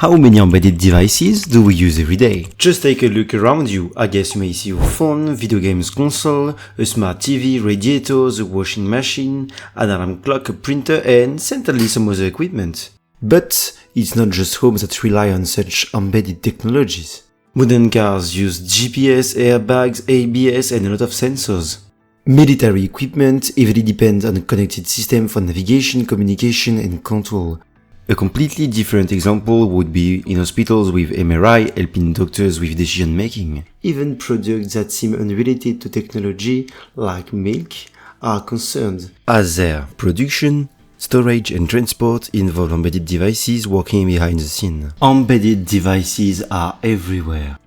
How many embedded devices do we use every day? Just take a look around you. I guess you may see your phone, video games console, a smart TV, radiators, a washing machine, an alarm clock, a printer, and certainly some other equipment. But it's not just homes that rely on such embedded technologies. Modern cars use GPS, airbags, ABS, and a lot of sensors. Military equipment heavily depends on a connected system for navigation, communication, and control. A completely different example would be in hospitals with MRI helping doctors with decision making. Even products that seem unrelated to technology, like milk, are concerned, as their production, storage and transport involve embedded devices working behind the scene. Embedded devices are everywhere.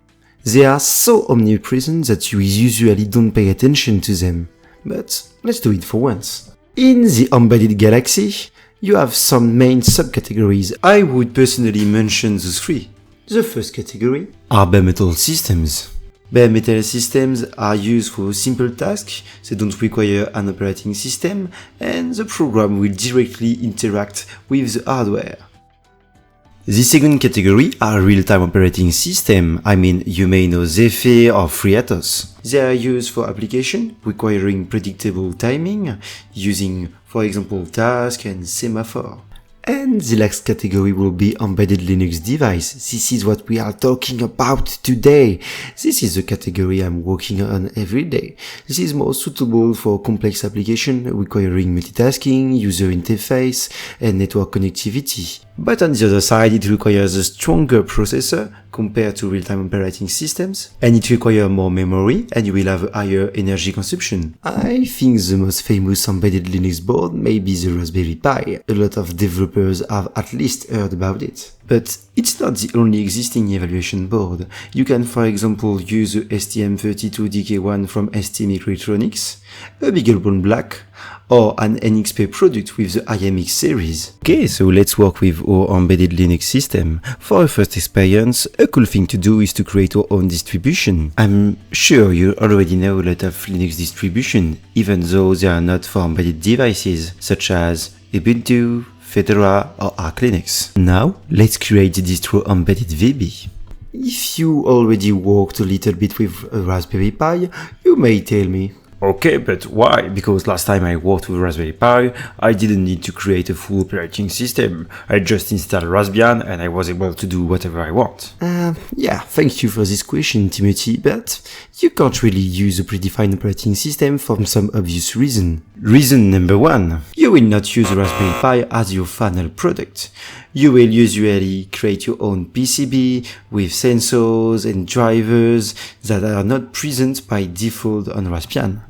They are so omnipresent that you usually don't pay attention to them. But let's do it for once. In the embedded galaxy, you have some main subcategories. I would personally mention the three. The first category are bare metal systems. Bare metal systems are used for simple tasks, they don't require an operating system, and the program will directly interact with the hardware. The second category are real-time operating systems. You may know Zephyr or FreeRTOS. They are used for applications requiring predictable timing, using, for example, task and semaphore. And the last category will be embedded Linux device. This is what we are talking about today. This is the category I'm working on every day. This is more suitable for complex applications requiring multitasking, user interface, and network connectivity. But on the other side, it requires a stronger processor compared to real-time operating systems, and it requires more memory, and you will have a higher energy consumption. I think the most famous embedded Linux board may be the Raspberry Pi. A lot of developers have at least heard about it. But it's not the only existing evaluation board. You can, for example, use the STM32DK1 from ST Microelectronics, a BeagleBone Black, or an NXP product with the IMX series. Okay, so let's work with our embedded Linux system. For our first experience, a cool thing to do is to create our own distribution. I'm sure you already know a lot of Linux distribution, even though they are not for embedded devices, such as Ubuntu, Fedora, or Arch Linux. Now, let's create the distro embedded VB. If you already worked a little bit with a Raspberry Pi, you may tell me, okay, but why? Because last time I worked with Raspberry Pi, I didn't need to create a full operating system. I just installed Raspbian and I was able to do whatever I want. Yeah, thank you for this question, Timothy, but you can't really use a predefined operating system for some obvious reason. Reason number one, you will not use Raspberry Pi as your final product. You will usually create your own PCB with sensors and drivers that are not present by default on Raspbian.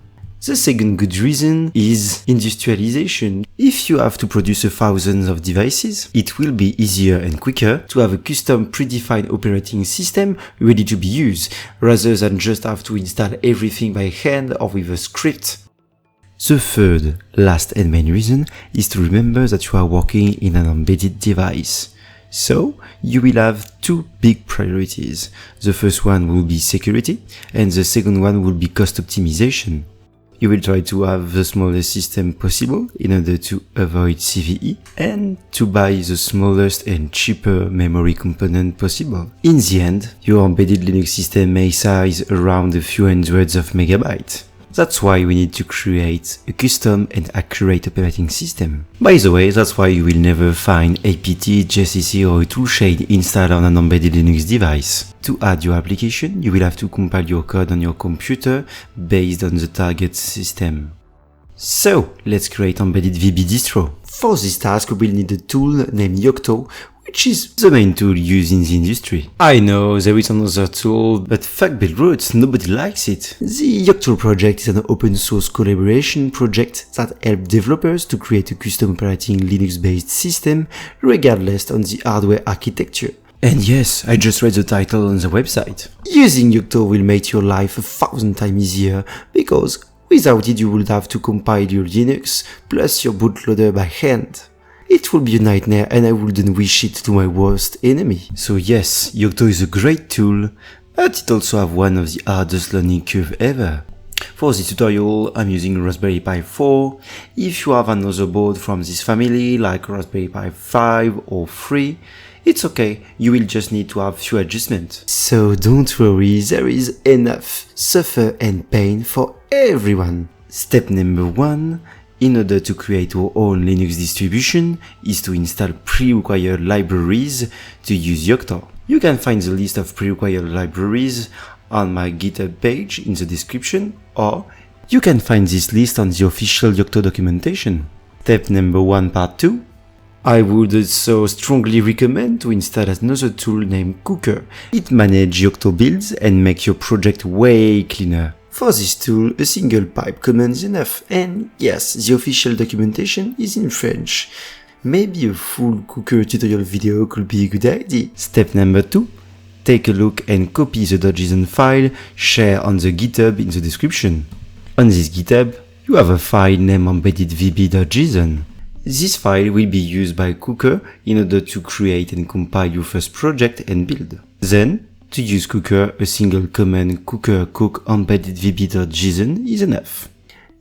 The second good reason is industrialization. If you have to produce thousands of devices, it will be easier and quicker to have a custom predefined operating system ready to be used, rather than just have to install everything by hand or with a script. The third, last and main reason is to remember that you are working in an embedded device. So, you will have two big priorities. The first one will be security, and the second one will be cost optimization. You will try to have the smallest system possible in order to avoid CVE and to buy the smallest and cheaper memory component possible. In the end, your embedded Linux system may size around a few hundreds of megabytes. That's why we need to create a custom and accurate operating system. By the way, that's why you will never find APT, JCC or a toolchain installed on an embedded Linux device. To add your application, you will have to compile your code on your computer based on the target system. So, let's create embedded VB distro. For this task, we will need a tool named Yocto, which is the main tool used in the industry. I know there is another tool, but fuck build routes, nobody likes it. The Yocto project is an open source collaboration project that helps developers to create a custom operating Linux-based system regardless of the hardware architecture. And yes, I just read the title on the website. Using Yocto will make your life 1,000 times easier because without it you would have to compile your Linux plus your bootloader by hand. It would be a nightmare and I wouldn't wish it to my worst enemy. So yes, Yocto is a great tool, but it also has one of the hardest learning curve ever. For this tutorial, I'm using Raspberry Pi 4. If you have another board from this family, like Raspberry Pi 5 or 3, It's okay, you will just need to have few adjustments. So don't worry, there is enough suffer and pain for everyone. Step number 1, in order to create our own Linux distribution, is to install pre-required libraries to use Yocto. You can find the list of pre-required libraries on my GitHub page in the description, or you can find this list on the official Yocto documentation. Step number 1, part 2. I would also strongly recommend to install another tool named Cooker. It manages Yocto builds and makes your project way cleaner. For this tool, a single pipe command is enough, and yes, the official documentation is in French. Maybe a full Cooker tutorial video could be a good idea. Step number 2. Take a look and copy the .json file shared on the GitHub in the description. On this GitHub, you have a file named embeddedvb.json. This file will be used by Cooker in order to create and compile your first project and build. Then, to use Cooker, a single command cooker cook embeddedvb.json is enough.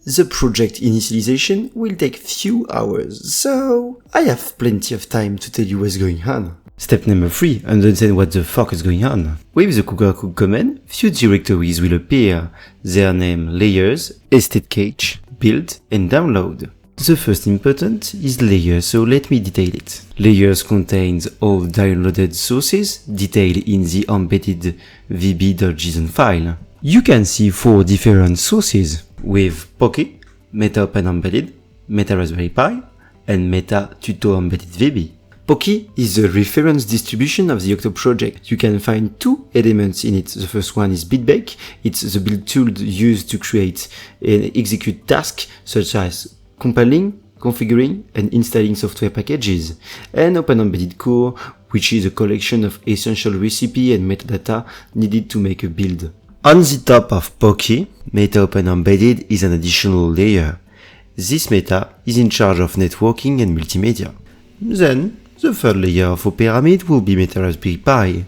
The project initialization will take few hours, so I have plenty of time to tell you what's going on. Step number 3, understand what the fuck is going on. With the cooker cook command, few directories will appear, their name layers, estate cache, build and download. The first important is layers, so let me detail it. Layers contains all downloaded sources detailed in the embedded vb.json file. You can see 4 different sources with Pocky, Meta Open Embedded, Meta Raspberry Pi, and Meta Tuto Embedded VB. Pocky is the reference distribution of the Yocto project. You can find 2 elements in it. The first one is BitBake. It's the build tool used to create and execute tasks such as compiling, configuring, and installing software packages, and Open Embedded Core, which is a collection of essential recipe and metadata needed to make a build. On the top of Pocky, Meta Open Embedded is an additional layer. This meta is in charge of networking and multimedia. Then, the third layer of our pyramid will be Meta Raspberry Pi.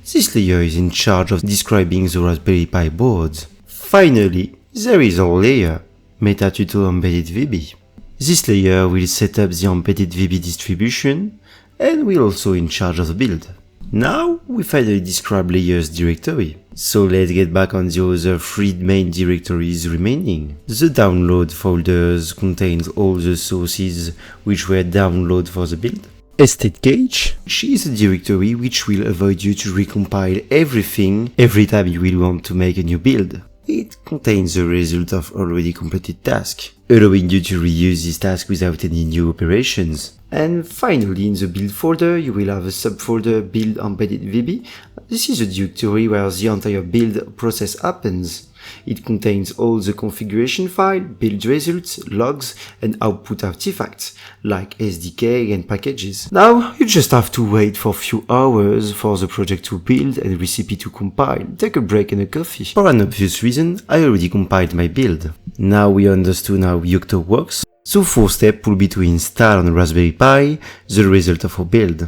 This layer is in charge of describing the Raspberry Pi board. Finally, there is our layer, Meta Tuto Embedded VB. This layer will set up the embedded VB distribution and will also in charge of the build. Now we finally describe layers directory. So let's get back on the other 3 main directories remaining. The download folders contains all the sources which were downloaded for the build. Estate cache is a directory which will avoid you to recompile everything every time you will want to make a new build. It contains the result of already completed tasks, allowing you to reuse this task without any new operations. And finally, in the build folder, you will have a subfolder build embedded VB. This is a directory where the entire build process happens. It contains all the configuration file, build results, logs, and output artifacts, like SDK and packages. Now, you just have to wait for a few hours for the project to build and recipe to compile. Take a break and a coffee. For an obvious reason, I already compiled my build. Now we understood how Yocto works. So 4th step will be to install on Raspberry Pi the result of our build.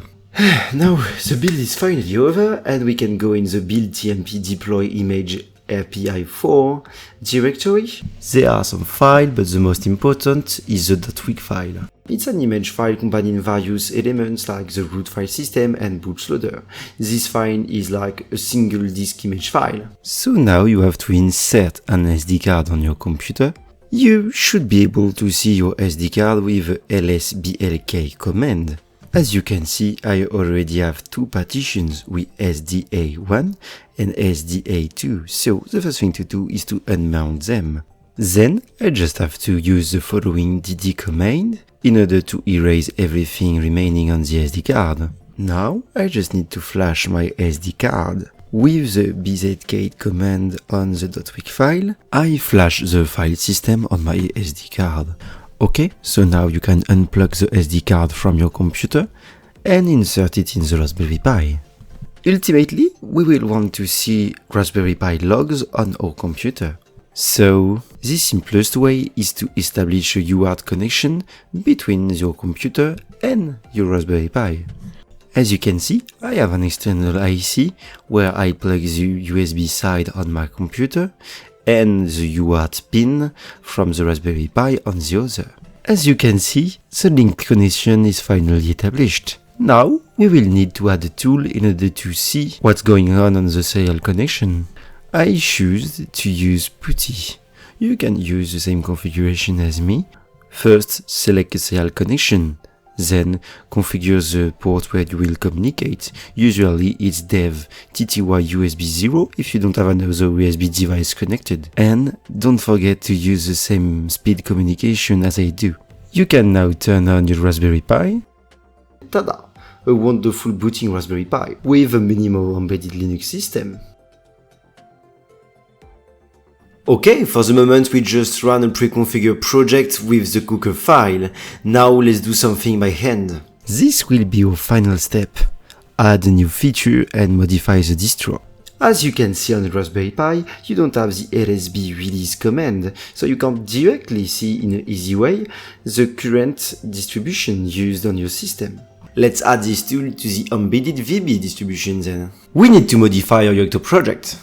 Now the build is finally over and we can go in the build tmp deploy image RPI4 directory. There are some files, but the most important is the .wick file. It's an image file combining various elements like the root file system and bootloader. This file is like a single disk image file. So now you have to insert an SD card on your computer. You should be able to see your SD card with the lsblk command. As you can see, I already have 2 partitions with SDA1 and SDA2, so the first thing to do is to unmount them. Then I just have to use the following dd command in order to erase everything remaining on the SD card. Now I just need to flash my SD card. With the bzk command on the .wick file, I flash the file system on my SD card. Okay, so now you can unplug the SD card from your computer and insert it in the Raspberry Pi. Ultimately, we will want to see Raspberry Pi logs on our computer. So, the simplest way is to establish a UART connection between your computer and your Raspberry Pi. As you can see, I have an external IC where I plug the USB side on my computer and the UART pin from the Raspberry Pi on the other. As you can see, the linked connection is finally established. Now we will need to add a tool in order to see what's going on the serial connection. I choose to use putty. You can use the same configuration as me. First, select a serial connection. Then, configure the port where you will communicate. Usually, it's dev TTY USB 0 if you don't have another USB device connected. And don't forget to use the same speed communication as I do. You can now turn on your Raspberry Pi. Tada! A wonderful booting Raspberry Pi with a minimal embedded Linux system. Okay, for the moment we just ran a pre-configured project with the cooker file. Now let's do something by hand. This will be our final step. Add a new feature and modify the distro. As you can see on the Raspberry Pi, you don't have the LSB release command, so you can't directly see in an easy way the current distribution used on your system. Let's add this tool to the embedded VB distribution then. We need to modify our Yocto project.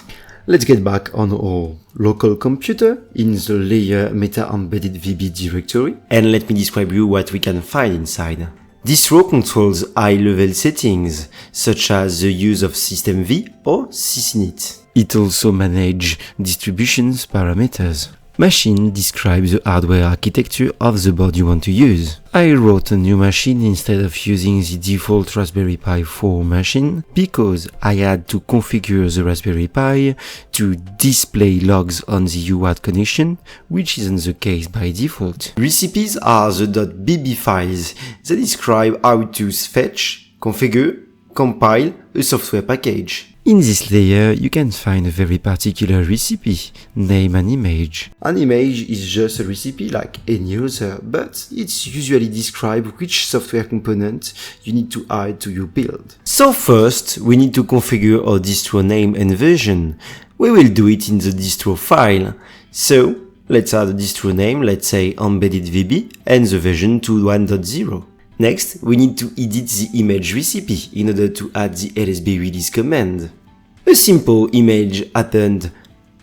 Let's get back on our local computer in the layer meta embedded VB directory, and let me describe you what we can find inside. Distro controls high-level settings, such as the use of systemv or sysinit. It also manages distributions parameters. Machine describes the hardware architecture of the board you want to use. I wrote a new machine instead of using the default Raspberry Pi 4 machine because I had to configure the Raspberry Pi to display logs on the UART connection, which isn't the case by default. Recipes are the .bb files that describe how to fetch, configure, compile a software package. In this layer, you can find a very particular recipe, name and image. An image is just a recipe like any other, but it's usually describes which software component you need to add to your build. So first, we need to configure our distro name and version. We will do it in the distro file. So, let's add a distro name, let's say embedded VB, and the version to 1.0. Next, we need to edit the image recipe in order to add the LSB release command. A simple image append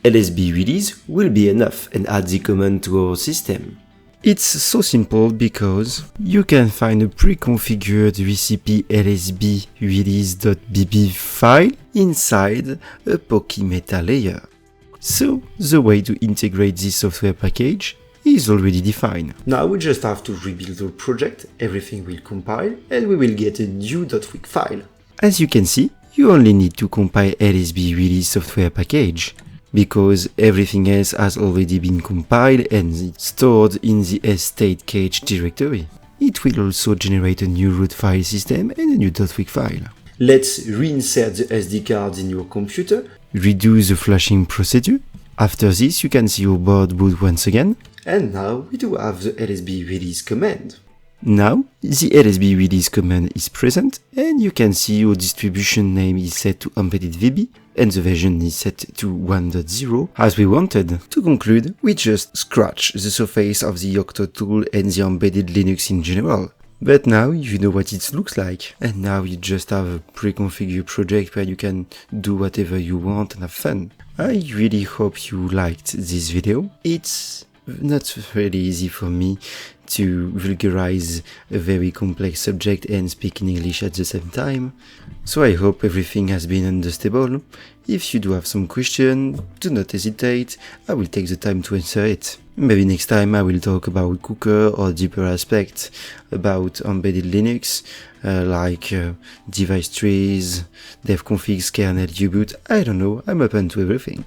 LSB release will be enough and add the command to our system. It's so simple because you can find a pre-configured recipe lsb release.bb file inside a Poky meta layer. So the way to integrate this software package is already defined. Now we just have to rebuild our project, everything will compile, and we will get a new .wick file. As you can see, you only need to compile LSB release software package, because everything else has already been compiled and it's stored in the state cache directory. It will also generate a new root file system and a new .wick file. Let's reinsert the SD card in your computer, redo the flashing procedure. After this, you can see your board boot once again. And now we do have the LSB release command. Now the LSB release command is present and you can see your distribution name is set to embedded VB and the version is set to 1.0 as we wanted. To conclude, we just scratch the surface of the Yocto tool and the embedded Linux in general. But now you know what it looks like, and now you just have a pre-configured project where you can do whatever you want and have fun. I really hope you liked this video. It's not really easy for me to vulgarize a very complex subject and speak in English at the same time, so I hope everything has been understandable. If you do have some question, do not hesitate, I will take the time to answer it. Maybe next time I will talk about cooker or deeper aspects about embedded Linux, like device trees, dev configs, kernel, U-boot, I don't know, I'm open to everything.